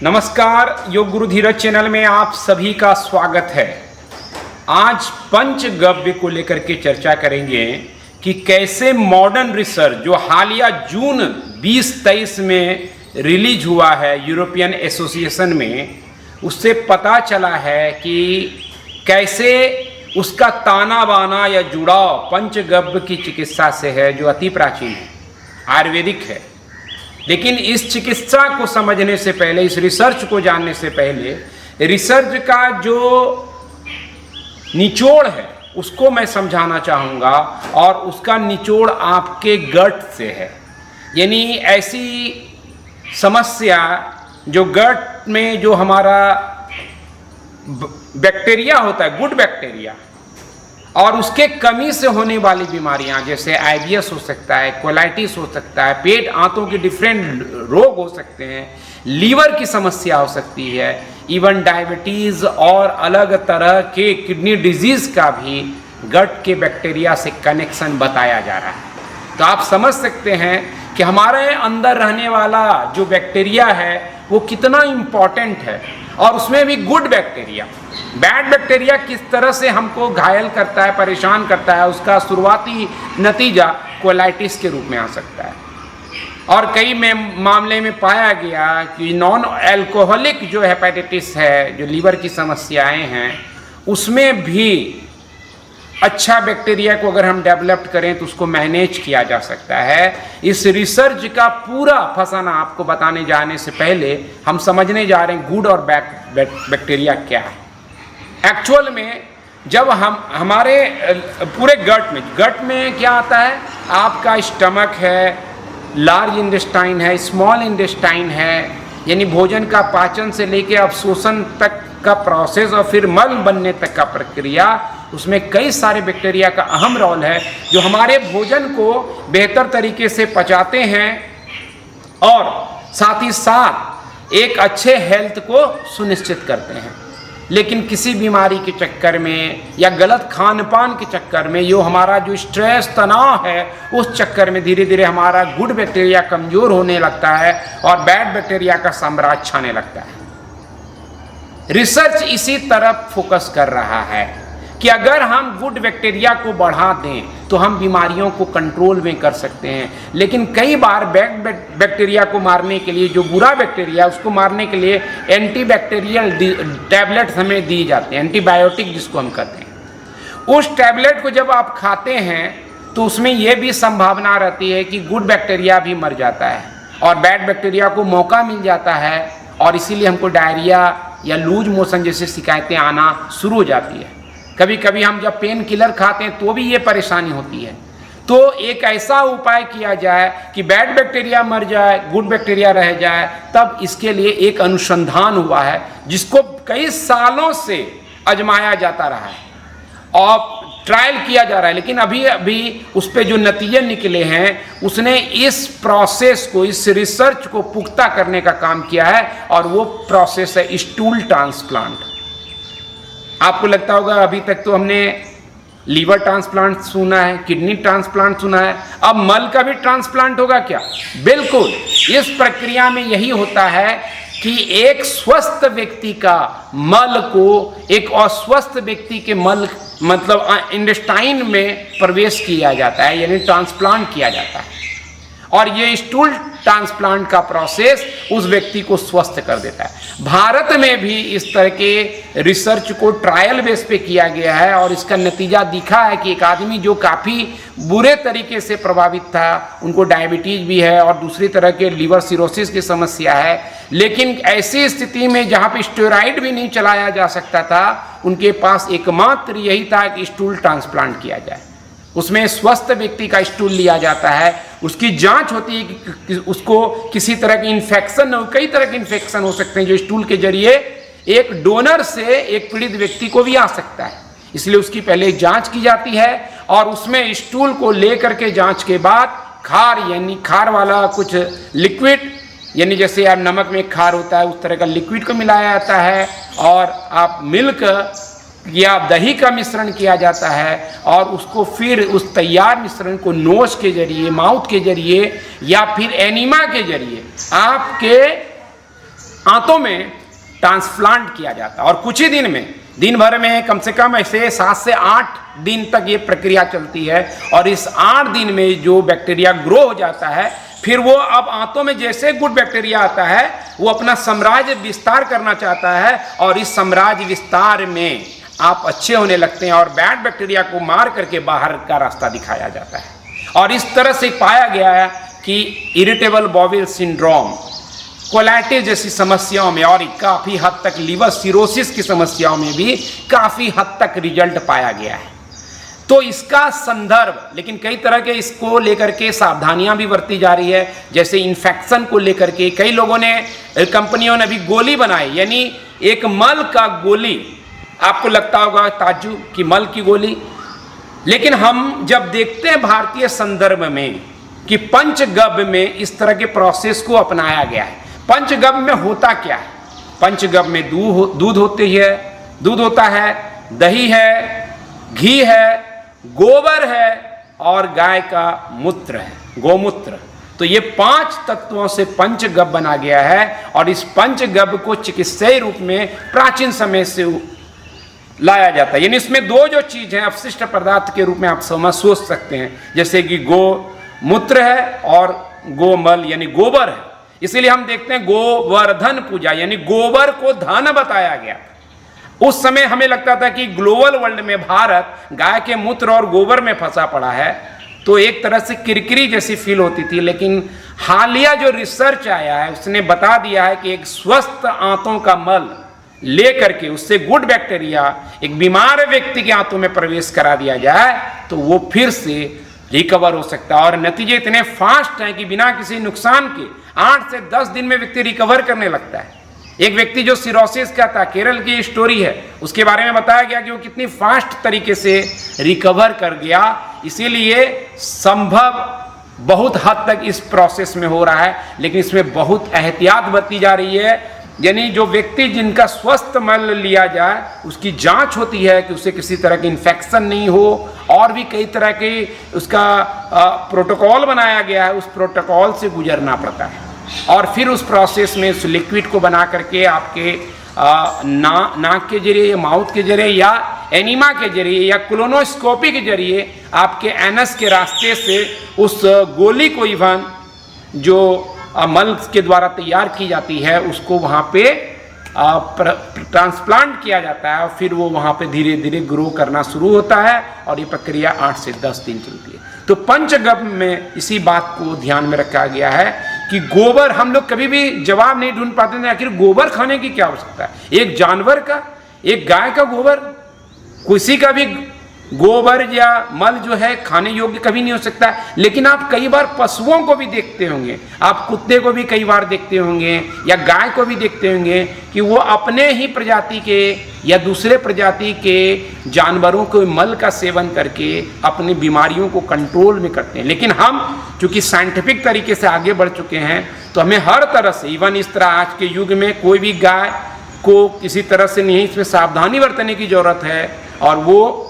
नमस्कार, योग गुरु धीरज चैनल में आप सभी का स्वागत है। आज पंचगव्य को लेकर के चर्चा करेंगे कि कैसे मॉडर्न रिसर्च जो हालिया जून 2023 में रिलीज हुआ है यूरोपियन एसोसिएशन में, उससे पता चला है कि कैसे उसका ताना बाना या जुड़ाव पंचगव्य की चिकित्सा से है, जो अति प्राचीन है, आयुर्वेदिक है। लेकिन इस चिकित्सा को समझने से पहले, इस रिसर्च को जानने से पहले, रिसर्च का जो निचोड़ है उसको मैं समझाना चाहूँगा। और उसका निचोड़ आपके गट से है, यानी ऐसी समस्या जो गट में जो हमारा बैक्टीरिया होता है, गुड बैक्टीरिया, और उसके कमी से होने वाली बीमारियां, जैसे आईबीएस हो सकता है, कोलाइटिस हो सकता है, पेट आंतों के डिफरेंट रोग हो सकते हैं, लीवर की समस्या हो सकती है, इवन डायबिटीज़ और अलग तरह के किडनी डिजीज़ का भी गट के बैक्टीरिया से कनेक्शन बताया जा रहा है। तो आप समझ सकते हैं कि हमारे अंदर रहने वाला जो बैक्टीरिया है वो कितना इम्पॉर्टेंट है, और उसमें भी गुड बैक्टीरिया। बैड बैक्टीरिया किस तरह से हमको घायल करता है, परेशान करता है, उसका शुरुआती नतीजा कोलाइटिस के रूप में आ सकता है। और कई मामले में पाया गया कि नॉन अल्कोहलिक जो हेपेटाइटिस है, जो लीवर की समस्याएं हैं, उसमें भी अच्छा बैक्टीरिया को अगर हम डेवलप करें तो उसको मैनेज किया जा सकता है। इस रिसर्च का पूरा फसाना आपको बताने जाने से पहले हम समझने जा रहे हैं गुड और बैड बैक्टीरिया क्या है। एक्चुअल में जब हम हमारे पूरे गट में क्या आता है, आपका स्टमक है, लार्ज इंटेस्टाइन है, स्मॉल इंटेस्टाइन है, यानी भोजन का पाचन से लेके अवशोषण तक का प्रोसेस और फिर मल बनने तक का प्रक्रिया, उसमें कई सारे बैक्टीरिया का अहम रोल है जो हमारे भोजन को बेहतर तरीके से पचाते हैं और साथ ही साथ एक अच्छे हेल्थ को सुनिश्चित करते हैं। लेकिन किसी बीमारी के चक्कर में या गलत खान पान के चक्कर में, जो हमारा जो स्ट्रेस तनाव है, उस चक्कर में धीरे धीरे हमारा गुड बैक्टीरिया कमज़ोर होने लगता है और बैड बैक्टीरिया का साम्राज्य छाने लगता है। रिसर्च इसी तरफ फोकस कर रहा है कि अगर हम गुड बैक्टीरिया को बढ़ा दें तो हम बीमारियों को कंट्रोल में कर सकते हैं। लेकिन कई बार बैड बैक्टीरिया को मारने के लिए, जो बुरा बैक्टीरिया, उसको मारने के लिए एंटीबैक्टीरियल टैबलेट्स हमें दी जाती हैं, एंटीबायोटिक जिसको हम कहते हैं। उस टैबलेट को जब आप खाते हैं तो उसमें यह भी संभावना रहती है कि गुड बैक्टीरिया भी मर जाता है और बैड बैक्टीरिया को मौका मिल जाता है, और इसीलिए हमको डायरिया या लूज मोशन जैसी शिकायतें आना शुरू हो जाती है। कभी कभी हम जब पेन किलर खाते हैं तो भी ये परेशानी होती है। तो एक ऐसा उपाय किया जाए कि बैड बैक्टीरिया मर जाए, गुड बैक्टीरिया रह जाए, तब इसके लिए एक अनुसंधान हुआ है जिसको कई सालों से आजमाया जाता रहा है और ट्रायल किया जा रहा है। लेकिन अभी उस पर जो नतीजे निकले हैं, उसने इस प्रोसेस को, इस रिसर्च को पुख्ता करने का काम किया है, और वो प्रोसेस है स्टूल ट्रांसप्लांट। आपको लगता होगा अभी तक तो हमने लीवर ट्रांसप्लांट सुना है, किडनी ट्रांसप्लांट सुना है, अब मल का भी ट्रांसप्लांट होगा क्या? बिल्कुल। इस प्रक्रिया में यही होता है कि एक स्वस्थ व्यक्ति का मल को एक अस्वस्थ व्यक्ति के मल, मतलब इंटेस्टाइन में प्रवेश किया जाता है, यानी ट्रांसप्लांट किया जाता है। और ये स्टूल ट्रांसप्लांट का प्रोसेस उस व्यक्ति को स्वस्थ कर देता है। भारत में भी इस तरह के रिसर्च को ट्रायल बेस पे किया गया है, और इसका नतीजा दिखा है कि एक आदमी जो काफ़ी बुरे तरीके से प्रभावित था, उनको डायबिटीज भी है और दूसरी तरह के लीवर सिरोसिस की समस्या है, लेकिन ऐसी स्थिति में जहाँ पे स्टेरॉइड भी नहीं चलाया जा सकता था, उनके पास एकमात्र यही था कि स्टूल ट्रांसप्लांट किया जाए। उसमें स्वस्थ व्यक्ति का स्टूल लिया जाता है, उसकी जांच होती है कि उसको किसी तरह की इन्फेक्शन न हो। कई तरह के इन्फेक्शन हो सकते हैं जो स्टूल के जरिए एक डोनर से एक पीड़ित व्यक्ति को भी आ सकता है, इसलिए उसकी पहले जांच की जाती है। और उसमें स्टूल को लेकर के जांच के बाद खार, यानी खार वाला कुछ लिक्विड, यानी जैसे यार नमक में खार होता है उस तरह का लिक्विड को मिलाया जाता है, और आप मिल्क या दही का मिश्रण किया जाता है, और उसको फिर उस तैयार मिश्रण को नोज के जरिए, माउथ के जरिए या फिर एनिमा के जरिए आपके आंतों में ट्रांसप्लांट किया जाता है और कुछ ही दिन में, दिन भर में कम से कम ऐसे 7 से 8 दिन तक ये प्रक्रिया चलती है और इस 8 दिन में जो बैक्टीरिया ग्रो हो जाता है, फिर वो अब आंतों में जैसे गुड बैक्टीरिया आता है वो अपना साम्राज्य विस्तार करना चाहता है और इस साम्राज्य विस्तार में आप अच्छे होने लगते हैं और बैड बैक्टीरिया को मार करके बाहर का रास्ता दिखाया जाता है। और इस तरह से पाया गया है कि इरिटेबल बॉवेल सिंड्रोम, कोलाइटिस जैसी समस्याओं में और काफ़ी हद तक लीवर सिरोसिस की समस्याओं में भी काफ़ी हद तक रिजल्ट पाया गया है। तो इसका संदर्भ, लेकिन कई तरह के इसको लेकर के सावधानियां भी बरती जा रही है। जैसे इन्फेक्शन को लेकर के कई लोगों ने, कंपनियों ने अभी गोली बनाई, यानी एक मल का गोली। आपको लगता होगा ताज्जुब कि मल की गोली, लेकिन हम जब देखते हैं भारतीय संदर्भ में कि पंचगव्य में इस तरह के प्रोसेस को अपनाया गया है। पंचगव्य में होता क्या है? पंचगव्य में दूध होता है, दही है, घी है, गोबर है और गाय का मूत्र है, गोमूत्र। तो ये 5 तत्वों से पंचगव्य बना गया है और इस पंचगव्य को चिकित्सीय रूप में प्राचीन समय से लाया जाता है। यानी इसमें 2 जो चीज है अवशिष्ट पदार्थ के रूप में आप सोच सकते हैं, जैसे कि गोमूत्र है और गोमल यानी गोबर है। इसीलिए हम देखते हैं गोवर्धन पूजा, यानी गोबर को धन बताया गया। उस समय हमें लगता था कि ग्लोबल वर्ल्ड में भारत गाय के मूत्र और गोबर में फंसा पड़ा है, तो एक तरह से किरकिरी जैसी फील होती थी। लेकिन हालिया जो रिसर्च आया है उसने बता दिया है कि एक स्वस्थ आंतों का मल ले करके उससे गुड बैक्टीरिया एक बीमार व्यक्ति के आंतों में प्रवेश करा दिया जाए तो वो फिर से रिकवर हो सकता है। और नतीजे इतने फास्ट हैं कि बिना किसी नुकसान के 8 से 10 दिन में व्यक्ति रिकवर करने लगता है। एक व्यक्ति जो सिरोसिस का था, केरल की स्टोरी है, उसके बारे में बताया गया कि वो कितनी फास्ट तरीके से रिकवर कर गया। इसीलिए संभव बहुत हद तक इस प्रोसेस में हो रहा है, लेकिन इसमें बहुत एहतियात बरती जा रही है। यानी जो व्यक्ति जिनका स्वस्थ मल लिया जाए उसकी जांच होती है कि उसे किसी तरह की इन्फेक्शन नहीं हो, और भी कई तरह के उसका प्रोटोकॉल बनाया गया है, उस प्रोटोकॉल से गुजरना पड़ता है। और फिर उस प्रोसेस में उस लिक्विड को बना करके आपके नाक के जरिए, माउथ के जरिए या एनिमा के जरिए या कोलोनोस्कोपी के जरिए आपके एनस के रास्ते से उस गोली को इवन जो मल के द्वारा तैयार की जाती है उसको वहाँ पे ट्रांसप्लांट किया जाता है और फिर वो वहाँ पे धीरे धीरे ग्रो करना शुरू होता है और ये प्रक्रिया 8 से 10 दिन चलती है। तो पंचगव्य में इसी बात को ध्यान में रखा गया है कि गोबर, हम लोग कभी भी जवाब नहीं ढूंढ पाते थे आखिर गोबर खाने की क्या आवश्यकता है। एक जानवर का, एक गाय का गोबर, किसी का भी गोबर या मल जो है खाने योग्य कभी नहीं हो सकता। लेकिन आप कई बार पशुओं को भी देखते होंगे, आप कुत्ते को भी कई बार देखते होंगे या गाय को भी देखते होंगे कि वो अपने ही प्रजाति के या दूसरे प्रजाति के जानवरों के मल का सेवन करके अपनी बीमारियों को कंट्रोल में करते हैं। लेकिन हम चूंकि साइंटिफिक तरीके से आगे बढ़ चुके हैं तो हमें हर तरह से, इवन इस तरह आज के युग में कोई भी गाय को किसी तरह से नहीं, इसमें सावधानी बरतने की जरूरत है। और वो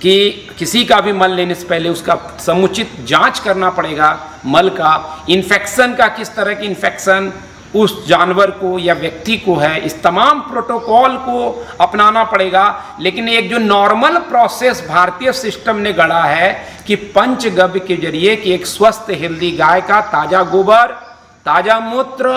कि किसी का भी मल लेने से पहले उसका समुचित जांच करना पड़ेगा, मल का इन्फेक्शन का, किस तरह की इन्फेक्शन उस जानवर को या व्यक्ति को है, इस तमाम प्रोटोकॉल को अपनाना पड़ेगा। लेकिन एक जो नॉर्मल प्रोसेस भारतीय सिस्टम ने गढ़ा है कि पंचगव्य के जरिए कि एक स्वस्थ हेल्दी गाय का ताजा गोबर, ताजा मूत्र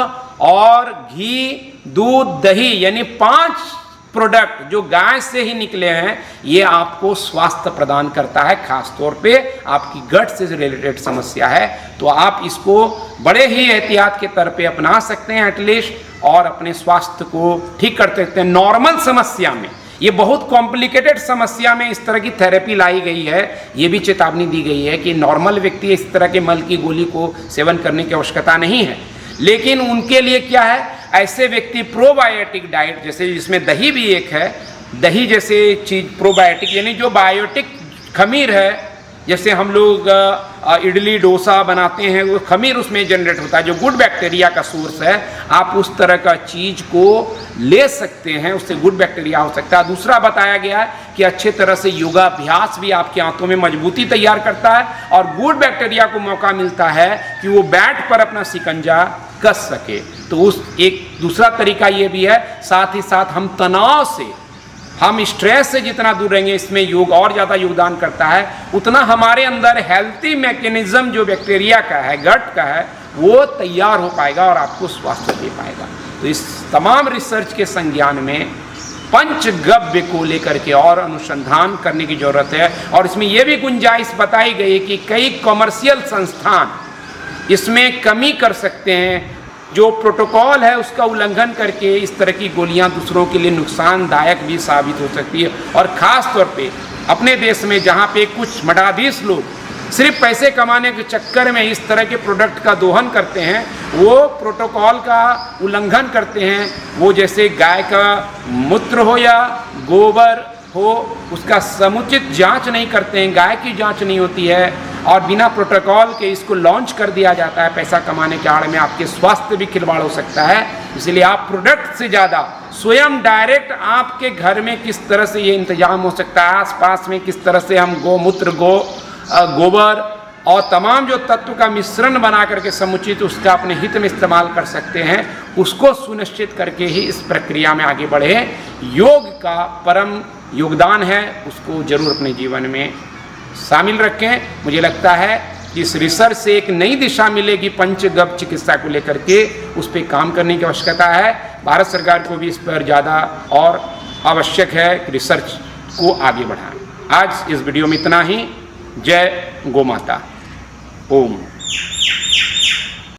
और घी, दूध, दही, यानी 5 प्रोडक्ट जो गाय से ही निकले हैं, ये आपको स्वास्थ्य प्रदान करता है। खास तौर पे आपकी गट से रिलेटेड समस्या है तो आप इसको बड़े ही एहतियात के तौर पे अपना सकते हैं एटलीस्ट, और अपने स्वास्थ्य को ठीक कर सकते हैं। नॉर्मल समस्या में, ये बहुत कॉम्प्लिकेटेड समस्या में इस तरह की थेरेपी लाई गई है, ये भी चेतावनी दी गई है कि नॉर्मल व्यक्ति इस तरह के मल की गोली को सेवन करने की आवश्यकता नहीं है। लेकिन उनके लिए क्या है, ऐसे व्यक्ति प्रोबायोटिक डाइट, जैसे जिसमें दही भी एक है, दही जैसे चीज प्रोबायोटिक यानी जो बायोटिक खमीर है जैसे हम लोग इडली डोसा बनाते हैं, वो खमीर उसमें जनरेट होता है जो गुड बैक्टीरिया का सोर्स है। आप उस तरह का चीज को ले सकते हैं, उससे गुड बैक्टीरिया हो सकता है। दूसरा बताया गया है कि अच्छे तरह से योगाभ्यास भी आपके आंतों में मजबूती तैयार करता है और गुड बैक्टीरिया को मौका मिलता है कि वो बैठ पर अपना शिकंजा कस सके। तो उस एक दूसरा तरीका ये भी है। साथ ही साथ हम तनाव से, हम स्ट्रेस से जितना दूर रहेंगे, इसमें योग और ज़्यादा योगदान करता है, उतना हमारे अंदर हेल्थी मैकेनिज्म जो बैक्टीरिया का है, गट का है, वो तैयार हो पाएगा और आपको स्वास्थ्य दे पाएगा। तो इस तमाम रिसर्च के संज्ञान में पंचगव्य को लेकर के और अनुसंधान करने की जरूरत है। और इसमें यह भी गुंजाइश बताई गई है कि कई कमर्शियल संस्थान इसमें कमी कर सकते हैं, जो प्रोटोकॉल है उसका उल्लंघन करके इस तरह की गोलियां दूसरों के लिए नुकसानदायक भी साबित हो सकती है। और ख़ास तौर पे अपने देश में जहां पे कुछ मठाधीश लोग सिर्फ पैसे कमाने के चक्कर में इस तरह के प्रोडक्ट का दोहन करते हैं, वो प्रोटोकॉल का उल्लंघन करते हैं। वो जैसे गाय का मूत्र हो या गोबर हो, उसका समुचित जांच नहीं करते हैं, गाय की जांच नहीं होती है और बिना प्रोटोकॉल के इसको लॉन्च कर दिया जाता है। पैसा कमाने के आड़ में आपके स्वास्थ्य भी खिलवाड़ हो सकता है। इसलिए आप प्रोडक्ट से ज़्यादा स्वयं डायरेक्ट आपके घर में किस तरह से ये इंतजाम हो सकता है, आसपास में किस तरह से हम गोमूत्र, गोबर और तमाम जो तत्व का मिश्रण बना करके समुचित उसका अपने हित में इस्तेमाल कर सकते हैं, उसको सुनिश्चित करके ही इस प्रक्रिया में आगे बढ़े। योग का परम योगदान है, उसको जरूर अपने जीवन में शामिल रखें। मुझे लगता है कि इस रिसर्च से एक नई दिशा मिलेगी पंचगव्य चिकित्सा को लेकर के, उस पर काम करने की आवश्यकता है। भारत सरकार को भी इस पर ज़्यादा और आवश्यक है कि रिसर्च को आगे बढ़ाएं। आज इस वीडियो में इतना ही। जय गौ माता। ओम।